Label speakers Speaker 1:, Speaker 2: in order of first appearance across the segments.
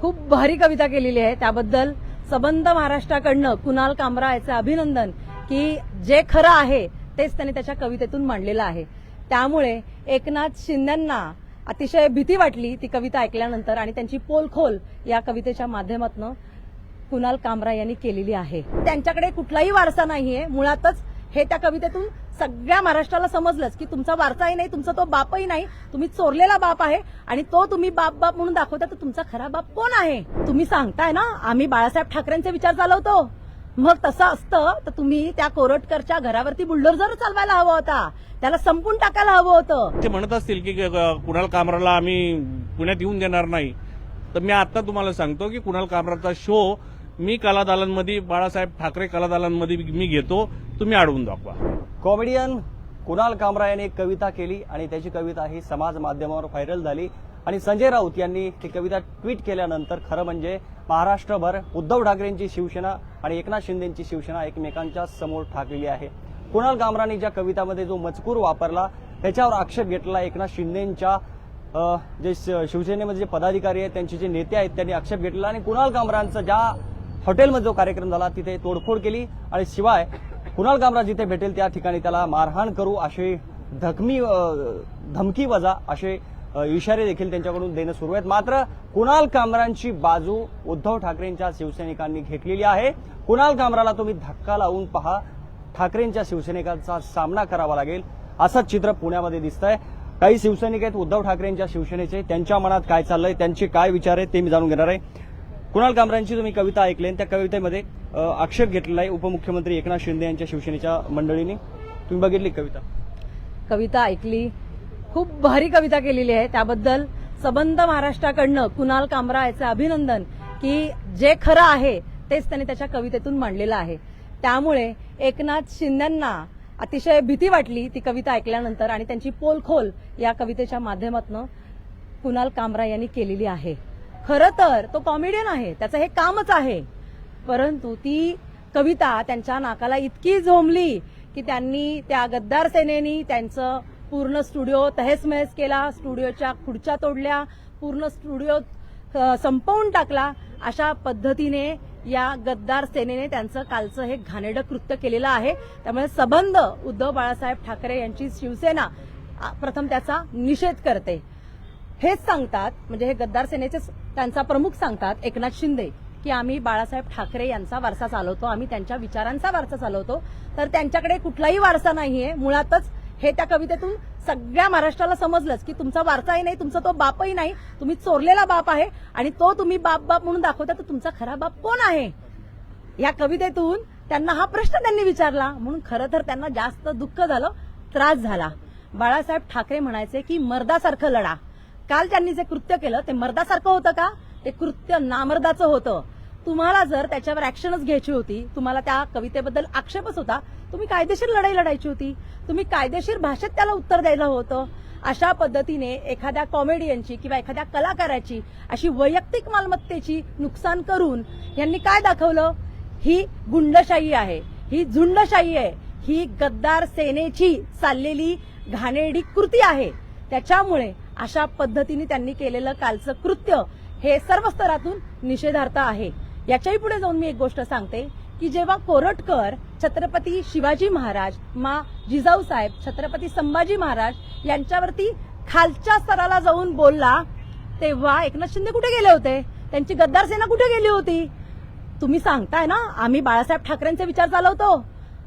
Speaker 1: खूप भारी कविता केलेली आहे, त्याबद्दल सबंध महाराष्ट्राकडनं कुणाल कामरा याचं अभिनंदन की जे खरं आहे तेच त्यांनी त्याच्या कवितेतून मांडलेलं आहे। त्यामुळे एकनाथ शिंदेंना अतिशय भीती वाटली ती कविता ऐकल्यानंतर आणि त्यांची पोलखोल या कवितेच्या माध्यमातून कुणाल कामरा यांनी केलेली आहे। त्यांच्याकडे कुठलाही वारसा नाहीये, मुळातच हे त्या कवितेतून सगळ्या महाराष्ट्राला समजलंच की तुमचा वारसाही नाही, तुमचा तो बापही नाही, तुम्ही चोरलेला बाप आहे आणि तो तुम्ही बाप बाप म्हणून दाखवता, तर तुमचा खरा बाप कोण आहे? तुम्ही सांगताय ना आम्ही बाळासाहेब ठाकरेंचे विचार चालवतो, मग तसं असतं तर तुम्ही त्या कोरटकरच्या घरावरती बुलडोझर चालवायला हवा होता, त्याला संपून टाकायला हवं होतं।
Speaker 2: ते म्हणत असतील की कुणाल कामराला आम्ही पुण्यात येऊन देणार नाही, तर मी आता तुम्हाला सांगतो की कुणाल कामराचा शो मी कलादालनमध्ये, बाळासाहेब ठाकरे कलादालनमध्ये मी घेतो, तुम्ही अडवून दाखवा।
Speaker 3: कॉमेडियन कुणाल कामरा यांनी एक कविता केली आणि त्याची कविता ही समाज माध्यमावर व्हायरल झाली आणि संजय राऊत यांनी ती कविता ट्विट केल्यानंतर खरं म्हणजे महाराष्ट्रभर उद्धव ठाकरेंची शिवसेना आणि एकनाथ शिंदेची शिवसेना एकमेकांच्या समोर ठाकलेली आहे। कुणाल कामराने ज्या कवितामध्ये जो मजकूर वापरला त्याच्यावर आक्षेप घेतला एकनाथ शिंदेच्या जे शिवसेनेमध्ये जे पदाधिकारी आहेत, त्यांचे जे नेते आहेत, त्यांनी आक्षेप घेतला आणि कुणाल कामरांचा ज्या हॉटेलमध्ये जो कार्यक्रम झाला तिथे तोडफोड केली आणि शिवाय कुणाल कामरा जिथे भेटेल त्या ठिकाणी त्याला मारहाण करू असे धमकी वजा असे इशारे देखील त्यांच्याकडून देणं सुरू आहेत। मात्र कुणाल कामरांची बाजू उद्धव ठाकरेंच्या शिवसैनिकांनी घेतलेली आहे। कुणाल कामराला तुम्ही धक्का लावून पहा, ठाकरेंच्या शिवसैनिकांचा सामना करावा लागेल असंच चित्र पुण्यामध्ये दिसतंय। काही शिवसैनिक आहेत उद्धव ठाकरेंच्या शिवसेनेचे, त्यांच्या मनात काय चाललंय, त्यांचे काय विचार आहेत ते मी जाणून घेणार आहे। कुणाल कामरांची तुम्ही कविता ऐकली, त्या कवितेमध्ये आक्षेप घेतलेला आहे उपमुख्यमंत्री एकनाथ शिंदे यांच्या शिवसेनेच्या मंडळींनी, तुम्ही बघितली कविता
Speaker 1: ऐकली, खूप भारी कविता केलेली आहे, त्याबद्दल सबंध महाराष्ट्राकडनं कुणाल कामरा याचं अभिनंदन की जे खरं आहे तेच त्यांनी त्याच्या कवितेतून मांडलेलं आहे। त्यामुळे एकनाथ शिंदेंना अतिशय भीती वाटली ती कविता ऐकल्यानंतर आणि त्यांची पोलखोल या कवितेच्या माध्यमातून कुणाल कामरा यांनी केलेली आहे। खरं तर तो कॉमेडियन आहे, त्याचं हे कामच आहे, परंतु ती कविता त्यांच्या नाकाला इतकी झोंबली की त्यांनी त्या गद्दार सेनेनी त्यांचं पूर्ण स्टुडिओ तहेसमहेस केला, स्टुडिओच्या खुर्च्या तोडल्या, पूर्ण स्टुडिओ संपवून टाकला। अशा पद्धतीने या गद्दार सेनेने त्यांचं कालचं हे घाणेरडं कृत्य केलेलं आहे। त्यामुळे सबंध उद्धव बाळासाहेब ठाकरे यांची शिवसेना प्रथम त्याचा निषेध करते। हेच सांगतात, म्हणजे हे गद्दार सेनेचे त्यांचा प्रमुख सांगतात एकनाथ शिंदे की आम्ही बाळासाहेब ठाकरे यांचा वारसा चालवतो, आम्ही त्यांच्या विचारांचा वारसा चालवतो, तर त्यांच्याकडे कुठलाही वारसा नाहीये, मुळातच हे त्या कवितेतून सगळ्या महाराष्ट्राला समजलंच की तुमचा वारसाही नाही, तुमचा तो बापही नाही, तुम्ही चोरलेला बाप आहे आणि तो तुम्ही बाप बाप म्हणून दाखवता, तर तुमचा खरा बाप कोण आहे? या कवितेतून त्यांना हा प्रश्न त्यांनी विचारला, म्हणून खरं तर त्यांना जास्त दुःख झालं, त्रास झाला। बाळासाहेब ठाकरे म्हणायचे की मर्दासारखं लढा। काल त्यांनी जे कृत्य केलं ते मर्दासारखं होतं का? ते कृत्य नामर्दाचं होतं। तुम्हाला जर त्याच्यावर ऍक्शनच घ्यायची होती, तुम्हाला त्या कवितेबद्दल आक्षेपच होता, तुम्ही कायदेशीर लढाई लढायची होती, तुम्ही कायदेशीर भाषेत त्याला उत्तर द्यायला होतं। अशा पद्धतीने एखाद्या कॉमेडियनची किंवा एखाद्या कलाकाराची अशी वैयक्तिक मालमत्तेची नुकसान करून यांनी काय दाखवलं? ही गुंडशाही आहे, ही झुंडशाही आहे, ही गद्दार सेनेची चाललेली घाणेरडी कृती आहे। त्याच्यामुळे अशा पद्धतीने त्यांनी केलेलं कालचं कृत्य हे सर्व स्तरातून निषेधार्थ आहे। याच्याही पुढे जाऊन मी एक गोष्ट सांगते की जेव्हा कोरटकर छत्रपती शिवाजी महाराज, मा जिजाऊ साहेब, छत्रपती संभाजी महाराज यांच्यावरती खालच्या स्तराला जाऊन बोलला, तेव्हा एकनाथ शिंदे कुठे गेले होते? त्यांची गद्दार सेना कुठे गेली होती? तुम्ही सांगताय ना आम्ही बाळासाहेब ठाकरेंचे विचार चालवतो,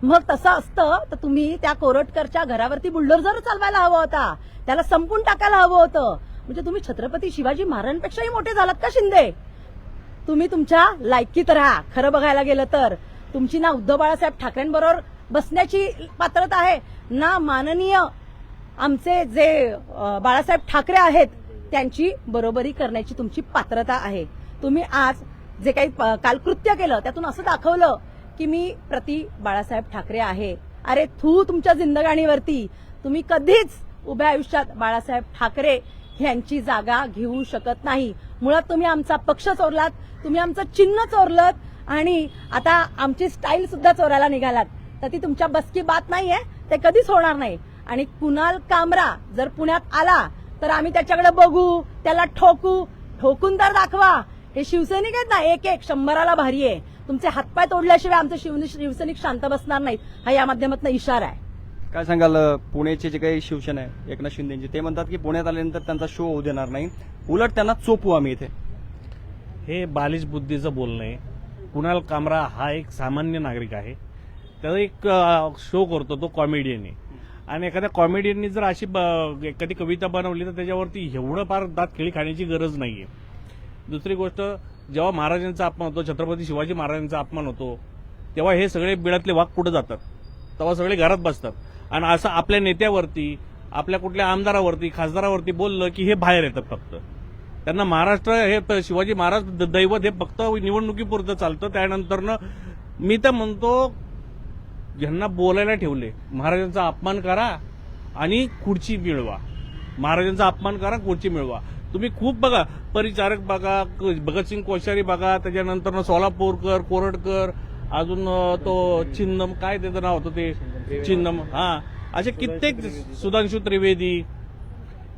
Speaker 1: मग तसं असतं तर तुम्ही त्या कोरटकरच्या घरावरती बुलडोझर चालवायला हवा होता, त्याला संपून टाकायला हवं होतं। म्हणजे तुम्ही छत्रपती शिवाजी महाराजांपेक्षाही मोठे झालात का शिंदे? तुम्ही तुमच्या लायकीत राहा। खरं बघायला गेलं तर तुमची ना उद्धव बाळासाहेब ठाकरेंबरोबर बसण्याची पात्रता आहे, ना माननीय आमचे जे बाळासाहेब ठाकरे आहेत त्यांची बरोबरी करण्याची तुमची पात्रता आहे। तुम्ही आज जे काही काल कृत्य केलं त्यातून असं दाखवलं की मी प्रति बाळासाहेब ठाकरे आहे। अरे तुमच्या जिंदगाणीवरती तुम्ही कधीच उभ्या आयुष्यात बाळासाहेब ठाकरे यांची जागा घेऊ शकत नाही। मुळात तुम्ही आमचा पक्ष चोरलात, तुम्ही आमचं चिन्ह चोरलत आणि आता आमची स्टाईल सुद्धा चोरायला निघालात, तर ती तुमच्या बसकी बात नाहीये, ते कधीच होणार नाही। आणि कुणाल कामरा जर पुण्यात आला तर आम्ही त्याच्याकडे बघू, त्याला ठोकून तर दाखवा हे शिवसैनिक आहेत ना, एक एक 100ला भारी आहे. तुमचे हातपाय तोडल्याशिवाय आमचे शिवसैनिक शांत बसणार नाहीत, हा या माध्यमातून इशारा आहे.
Speaker 3: काय सांगाल पुण्याचे जे काही शिवसेना आहे एकनाथ शिंदेची, ते म्हणतात की पुण्यात आल्यानंतर त्यांचा शो होऊ देणार नाही, उलट त्यांना चोपू आम्ही इथे.
Speaker 2: हे बालिश बुद्धीचं बोलणं आहे. कुणाल कामरा हा एक सामान्य नागरिक आहे. त्याचा एक शो करतो, तो कॉमेडियन आहे. आणि एखाद्या कॉमेडियननी जर अशी एखादी कविता बनवली तर त्याच्यावरती एवढं फार दात खिळी खाण्याची गरज नाहीये. दुसरी गोष्ट, जेव्हा महाराजांचा अपमान होतो, छत्रपती शिवाजी महाराजांचा अपमान होतो, तेव्हा हे सगळे बिळातले वाघ कुठे जातात? तेव्हा सगळे घरात बसतात. आणि असं आपल्या नेत्यावरती, आपल्या कुठल्या आमदारावरती, खासदारावरती बोललं की हे बाहेर येतात. फक्त त्यांना महाराष्ट्र हे शिवाजी महाराज दैवत हे फक्त निवडणुकीपुरतं चालतं. त्यानंतरनं मी तर म्हणतो ज्यांना बोलायला ठेवले, महाराजांचा अपमान करा आणि खुर्ची मिळवा. महाराजांचा अपमान करा, खुर्ची मिळवा. तुम्ही खूप बघा, परिचारक बघा, भगतसिंग कोश्यारी बघा, त्याच्यानंतर सोलापूरकर, कोरटकर, अजून तो चिन्नम, काय त्याचं नाव होतं ते चिन्नम, असे कित्येक, सुधांशु त्रिवेदी,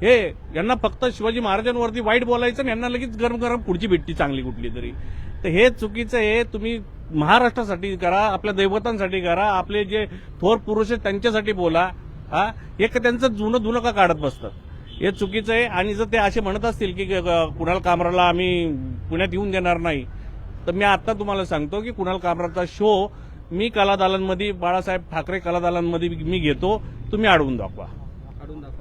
Speaker 2: हे यांना फक्त शिवाजी महाराजांवरती वाईट बोलायचं आणि यांना लगेच गरम गरम खुर्ची भेटती चांगली कुठली तरी. तर हे चुकीचं आहे. तुम्ही महाराष्ट्रासाठी करा, आपल्या दैवतांसाठी करा, आपले जे थोर पुरुष आहेत त्यांच्यासाठी बोला. हे त्यांचं जुनं धुनं का काढत बसतं? हे चुकीचं आहे. आणि जर ते असे म्हणत असतील की कुणाल कामराला आम्ही पुण्यात येऊन देणार नाही, तर मी आता तुम्हाला सांगतो की कुणाल कामराचा शो मी कलादालनमध्ये, बाळासाहेब ठाकरे कलादालनमध्ये मी घेतो. तुम्ही अडवून दाखवा.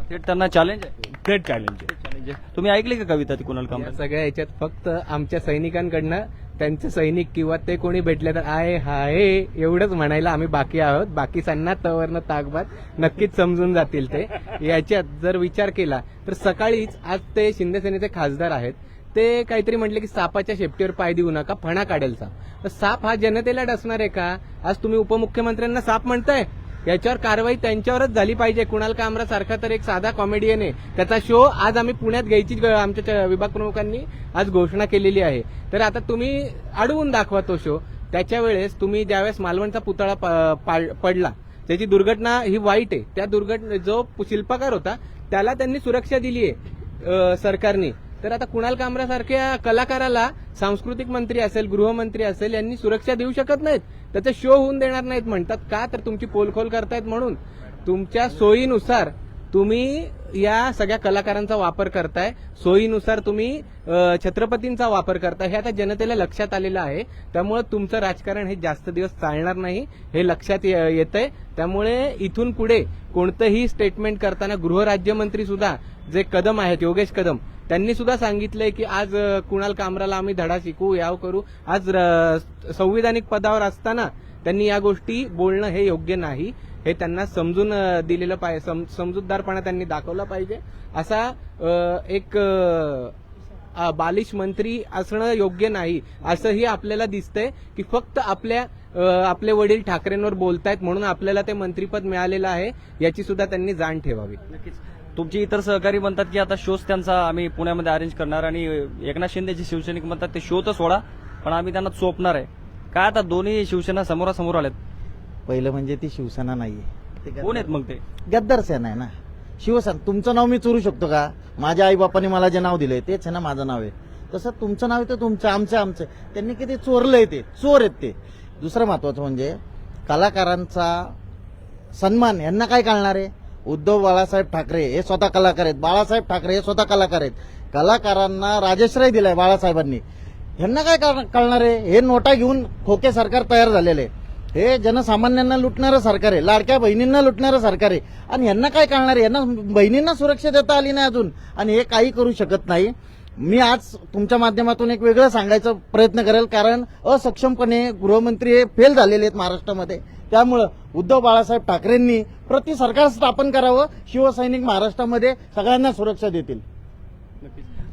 Speaker 3: थेट त्यांना चॅलेंज आहे.
Speaker 2: थेट चॅलेंज आहे.
Speaker 3: तुम्ही ऐकली का कविता ती कुणाल कामरा?
Speaker 4: या सगळ्या याच्यात फक्त आमच्या सैनिकांकडनं त्यांचे सैनिक किंवा ते कोणी भेटले तर आहे हाय एवढंच म्हणायला आम्ही बाकी आहोत. बाकीच्यांना तवरनं ताकबात नक्कीच समजून जातील ते. याच्यात जर विचार केला तर सकाळीच आज ते शिंदे सेनेचे खासदार आहेत, ते काहीतरी म्हटले की सापाच्या शेपटीवर पाय देऊ नका, फणा काढेल साप. तर साप हा जनतेला डसणार आहे का? आज तुम्ही उपमुख्यमंत्र्यांना साप म्हणताय, याच्यावर कारवाई त्यांच्यावरच झाली पाहिजे. कुणाल कामरा सारखा तर एक साधा कॉमेडियन आहे, त्याचा शो आज आम्ही पुण्यात घ्यायची आमच्या विभाग प्रमुखांनी आज घोषणा केलेली आहे. तर आता तुम्ही अडवून दाखवा तो शो. त्याच्या वेळेस तुम्ही ज्यावेळेस मालवणचा पुतळा पडला, त्याची दुर्घटना ही वाईट आहे. त्या दुर्घटना जो शिल्पकार होता त्याला त्यांनी सुरक्षा दिली आहे सरकारने. तर आता कुणाल कामरा सारख्या कलाकाराला सांस्कृतिक मंत्री असेल, गृहमंत्री असेल, यांनी सुरक्षा देऊ शकत नाहीत, त्याचा शो होऊन देणार नाहीत. म्हणतात का? तर तुमची पोलखोल करतायत म्हणून. तुमच्या सोयीनुसार तुम्ही या सगळ्या कलाकारांचा वापर करताय, सोयीनुसार तुम्ही छत्रपतींचा वापर करताय. हे आता जनतेला लक्षात आलेलं आहे. त्यामुळे तुमचं राजकारण हे जास्त दिवस चालणार नाही, हे लक्षात येतंय. त्यामुळे इथून पुढे कोणतंही स्टेटमेंट करताना गृहराज्यमंत्री सुद्धा जे कदम आहेत, योगेश कदम, त्यांनी सुद्धा सांगितलंय की आज कुणाल कामराला आम्ही धडा शिकवू, याव करू. आज संविधानिक पदावर असताना त्यांनी या गोष्टी बोलणं हे योग्य नाही. हे त्यांना समजून दिलेलं पाहिजे, समजूतदारपणा त्यांनी दाखवला पाहिजे. असा एक बालिश मंत्री असणं योग्य नाही, असंही आपल्याला दिसतंय की फक्त आपले वडील ठाकरेंवर बोलतायत म्हणून आपल्याला ते मंत्रीपद मिळालेलं आहे, याची सुद्धा त्यांनी जाण ठेवावी.
Speaker 3: नक्कीच. तुमचे इतर सहकारी म्हणतात की आता शोज त्यांचा आम्ही पुण्यामध्ये अरेंज करणार, आणि एकनाथ शिंदेचे शिवसैनिक म्हणतात ते शो तर सोडा, पण आम्ही त्यांना चोपणार आहे. काय आता दोन्ही शिवसेना समोरासमोर आल्यात?
Speaker 5: पहिलं म्हणजे ती शिवसेना नाहीये.
Speaker 3: कोण आहेत मग ते?
Speaker 5: गद्दार सेना आहे ना. शिवसेना, तुमचं नाव मी चोरू शकतो का? माझ्या आई बापांनी मला जे नाव दिलंय तेच आहे ना माझं नाव आहे. तसं तुमचं नाव आहे तर तुमचं, आमचं. त्यांनी किती चोरलंय, ते चोर आहेत ते. दुसरं महत्वाचं म्हणजे कलाकारांचा सन्मान यांना काय कळणार आहे? उद्धव बाळासाहेब ठाकरे हे स्वतः कलाकार आहेत, बाळासाहेब ठाकरे हे स्वतः कलाकार आहेत. कलाकारांना राजश्रय दिलाय बाळासाहेबांनी, यांना काय कळणार आहे? हे नोटा घेऊन खोके सरकार तयार झालेले, हे जनसामान्यांना लुटणारं सरकार आहे, लाडक्या बहिणींना लुटणारं सरकार आहे. आणि यांना काय कळणार आहे? यांना बहिणींना सुरक्षा देता आली नाही अजून, आणि हे काही करू शकत नाही. मी आज तुमच्या माध्यमातून एक वेगळं सांगायचा प्रयत्न करेल, कारण असक्षमपणे गृहमंत्री हे फेल झालेले आहेत महाराष्ट्रामध्ये. त्यामुळं उद्धव बाळासाहेब ठाकरेंनी प्रति सरकार स्थापन करावं, शिवसैनिक महाराष्ट्रामध्ये सगळ्यांना सुरक्षा देतील.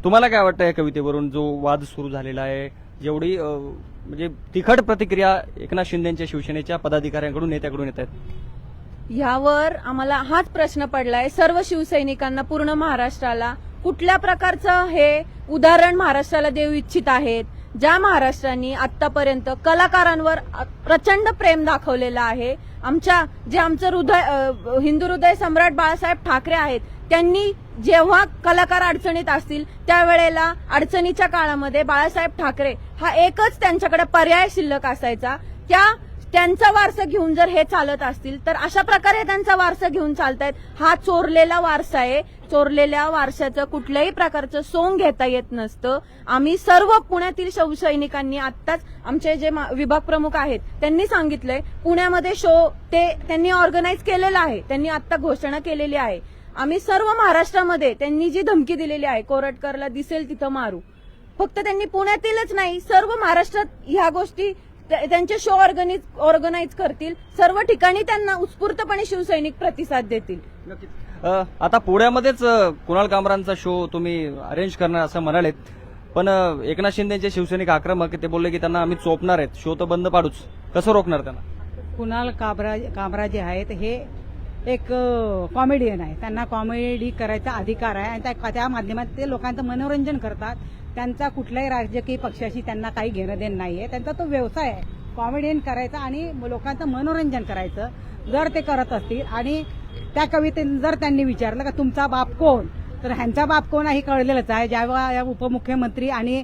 Speaker 3: तुम्हाला काय वाटतं या कवितेवरून जो वाद सुरू झालेला आहे, जेवढी म्हणजे तिखट प्रतिक्रिया एकनाथ शिंदेच्या शिवसेनेच्या पदाधिकाऱ्यांकडून, नेत्याकडून येत आहेत?
Speaker 6: यावर आम्हाला हाच प्रश्न पडलाय, सर्व शिवसैनिकांना, पूर्ण महाराष्ट्राला, कुठल्या प्रकारचं हे उदाहरण महाराष्ट्राला देऊ इच्छित आहेत? ज्या महाराष्ट्राने आतापर्यंत कलाकारांवर प्रचंड प्रेम दाखवलेलं आहे, आमचं हिंदू हृदय सम्राट बाळासाहेब ठाकरे आहेत, त्यांनी जेव्हा कलाकार अडचणीत असतील त्यावेळेला अडचणीच्या काळामध्ये बाळासाहेब ठाकरे हा एकच त्यांच्याकडे पर्याय शिल्लक असायचा. त्यांचा वारसा घेऊन जर हे चालत असतील तर अशा प्रकारे त्यांचा वारसा घेऊन चालतायत. हा चोरलेला वारसा आहे. चोरलेल्या वारशाचं कुठल्याही प्रकारचं सोंग घेता येत नसतं. आम्ही सर्व पुण्यातील शिवसैनिकांनी आत्ताच आमचे जे विभाग प्रमुख आहेत त्यांनी सांगितलंय पुण्यामध्ये शो त्यांनी ऑर्गनाईज केलेला आहे. त्यांनी आत्ता घोषणा केलेली आहे. आम्ही सर्व महाराष्ट्रामध्ये त्यांनी जी धमकी दिलेली आहे कोरटकरला दिसेल तिथं मारू, फक्त त्यांनी पुण्यातीलच नाही सर्व महाराष्ट्रात ह्या गोष्टी त्यांचे शो ऑर्गनाईज करतील. सर्व ठिकाणी त्यांना उत्स्फूर्तपणे शिवसैनिक प्रतिसाद देतील.
Speaker 3: आता पुण्यामध्येच कुणाल कामरांचा शो तुम्ही अरेंज करणार असं म्हणालेत, पण एकनाथ शिंदेचे शिवसैनिक आक्रमक ते बोलले की त्यांना आम्ही चोपणार आहेत, शो तर बंद पाडूच. कसं रोखणार त्यांना?
Speaker 7: कुणाल कामरा जे आहेत हे एक कॉमेडियन आहे. त्यांना कॉमेडी करायचा अधिकार आहे आणि त्या माध्यमात ते लोकांचं मनोरंजन करतात. त्यांचा कुठल्याही राजकीय पक्षाशी त्यांना काही घेणं देणं नाहीये. त्यांचा तो व्यवसाय आहे कॉमेडियन करायचा आणि लोकांचं मनोरंजन करायचं. जर ते करत असतील आणि त्या कवितेने जर त्यांनी विचारलं का तुमचा बाप कोण, तर ह्यांचा बाप कोण हे कळलेलंच आहे. जेव्हा या उपमुख्यमंत्री आणि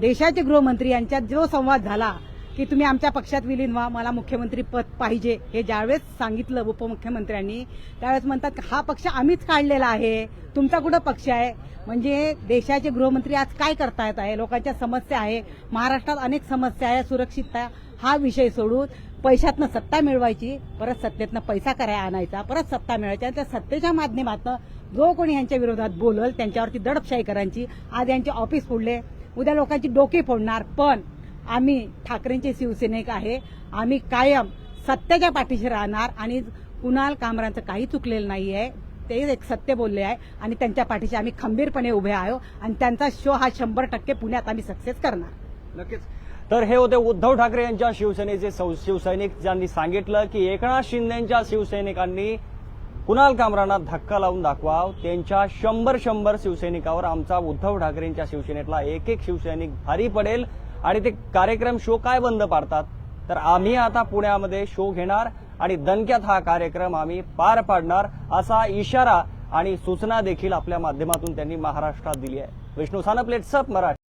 Speaker 7: देशाचे गृहमंत्री यांच्यात जो संवाद झाला की तुम्ही आमच्या पक्षात विलीन व्हा, मला मुख्यमंत्री पद पाहिजे, हे ज्यावेळेस सांगितलं उपमुख्यमंत्र्यांनी त्यावेळेस म्हणतात हा पक्ष आम्हीच काढलेला आहे, तुमचा कुठं पक्ष आहे. म्हणजे देशाचे गृहमंत्री आज काय करतायत आहे, लोकांच्या समस्या आहे, महाराष्ट्रात अनेक समस्या आहे, सुरक्षितता हा विषय सोडून पैशातनं सत्ता मिळवायची, परत सत्तेतनं पैसा करायला आणायचा, परत सत्ता मिळवायची आणि त्या सत्तेच्या माध्यमातून जो कोणी यांच्या विरोधात बोलल त्यांच्यावरती दडपशाही करायची. आज यांचे ऑफिस फोडले, उद्या लोकांची डोके फोडणार. पण आम्ही ठाकरेंचे शिवसैनिक आहे, आम्ही कायम सत्याच्या पाठीशी राहणार आणि कुणाल कामरांचं काही चुकलेलं नाही आहे. ते एक सत्य बोलले आहे आणि त्यांच्या पाठीशी आम्ही खंबीरपणे उभे आहोत आणि त्यांचा शो हा 100% पुण्यात आम्ही सक्सेस करणार.
Speaker 3: नक्कीच. तर हे होते उद्धव ठाकरे यांच्या शिवसेनेचे शिवसैनिक, ज्यांनी सांगितलं की एकनाथ शिंदेच्या शिवसैनिकांनी कुणाल कामरांना धक्का लावून दाखवाव. त्यांच्या 100 शिवसैनिकावर आमचा उद्धव ठाकरेंच्या शिवसेनेतला एक शिवसैनिक भारी पडेल आणि ते कार्यक्रम शो काय बंद पाडतात. तर आम्ही आता पुण्यामध्ये शो घेणार आणि दणक्यात हा कार्यक्रम आम्ही पार पाडणार असा इशारा आणि सूचना देखील आपल्या माध्यमातून त्यांनी महाराष्ट्रात दिली आहे. Vishnu Sanap, let's up Marathi.